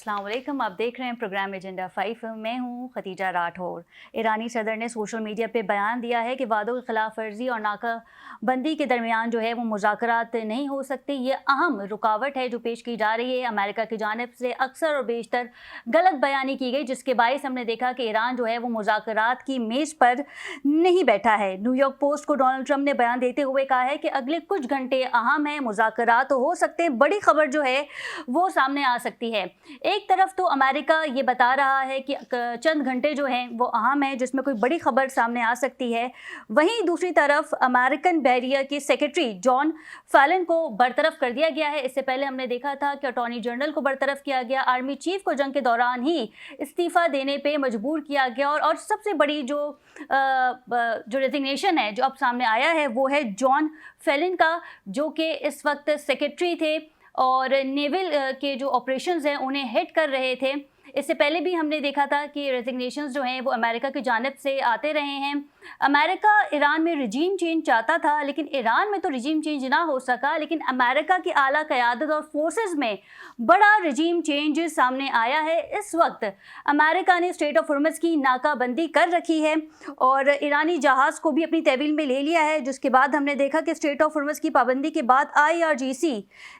अस्सलाम वालेकुम। आप देख रहे हैं प्रोग्राम एजेंडा 5। मैं हूं खतीजा राठौर। ईरानी सदर ने सोशल मीडिया पे बयान दिया है कि वादों की खिलाफ वर्जी और नाकाबंदी के दरमियान जो है वो मुज़ाकरात नहीं हो सकते। ये अहम रुकावट है जो पेश की जा रही है। अमेरिका की जानिब से अक्सर और बेशतर गलत बयानी की गई, जिसके बायस हमने देखा कि ईरान जो है वो मुज़ाकरात की मेज़ पर नहीं बैठा है। न्यूयॉर्क पोस्ट को डोनाल्ड ट्रंप ने बयान देते हुए कहा है कि अगले कुछ घंटे अहम हैं, मुज़ाकरात हो सकते हैं, बड़ी खबर जो है वो सामने आ सकती है। एक तरफ तो अमेरिका ये बता रहा है कि चंद घंटे जो हैं वो अहम हैं, जिसमें कोई बड़ी खबर सामने आ सकती है। वहीं दूसरी तरफ अमेरिकन बहरिया के सेक्रेटरी जॉन फैलन को बरतरफ कर दिया गया है। इससे पहले हमने देखा था कि अटॉर्नी जनरल को बरतरफ किया गया, आर्मी चीफ को जंग के दौरान ही इस्तीफ़ा देने पे मजबूर किया गया। और सबसे बड़ी जो रेजिग्नेशन है जो अब सामने आया है वो है जॉन फैलन का, जो कि इस वक्त सेक्रेटरी थे और नेवल के जो ऑपरेशंस हैं उन्हें हेड कर रहे थे। इससे पहले भी हमने देखा था कि रेजिग्नेशंस जो हैं वो अमेरिका की जानिब से आते रहे हैं। अमेरिका ईरान में रिजीम चेंज चाहता था, लेकिन ईरान में तो रिजीम चेंज ना हो सका, लेकिन अमेरिका की आला क़यादत और फोर्सेस में बड़ा रिजीम चेंज सामने आया है। इस वक्त अमेरिका ने स्ट्रेट ऑफ हॉर्मुज़ की नाकाबंदी कर रखी है और ईरानी जहाज़ को भी अपनी तहवील में ले लिया है, जिसके बाद हमने देखा कि स्ट्रेट ऑफ हॉर्मुज़ की पाबंदी के बाद IRGC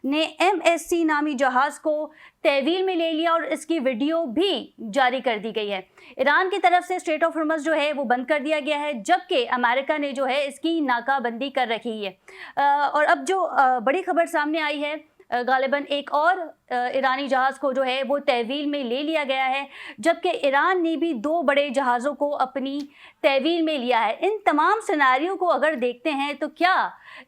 ने MSC नामी जहाज़ को तहवील में ले लिया और इसकी वीडियो भी जारी कर दी गई है। ईरान की तरफ से स्ट्रेट ऑफ हॉर्मुज़ जो है वो बंद कर दिया गया है, जबकि अमेरिका ने जो है इसकी नाकाबंदी कर रखी है। और अब जो बड़ी खबर सामने आई है, गालिबन एक और ईरानी जहाज़ को जो है वो तहवील में ले लिया गया है, जबकि ईरान ने भी 2 बड़े जहाज़ों को अपनी तहवील में लिया है। इन तमाम सिनेरियो को अगर देखते हैं तो क्या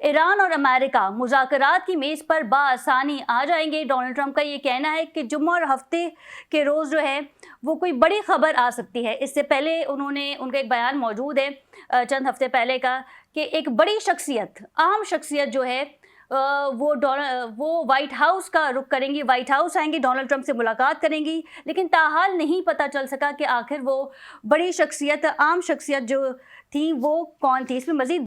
ईरान और अमेरिका मुज़ाकरात की मेज़ पर बाआसानी आ जाएंगे? डोनाल्ड ट्रंप का ये कहना है कि जुम्मा और हफ्ते के रोज़ जो है वो कोई बड़ी खबर आ सकती है। इससे पहले उनका एक बयान मौजूद है चंद हफ्ते पहले का कि एक बड़ी शख्सियत, आम शख्सियत जो है वो वाइट हाउस का रुख करेंगी, वाइट हाउस आएंगी, डोनाल्ड ट्रंप से मुलाकात करेंगी, लेकिन ताहाल नहीं पता चल सका कि आखिर वो बड़ी शख्सियत, आम शख्सियत जो थी वो कौन थी। इसमें मज़ीद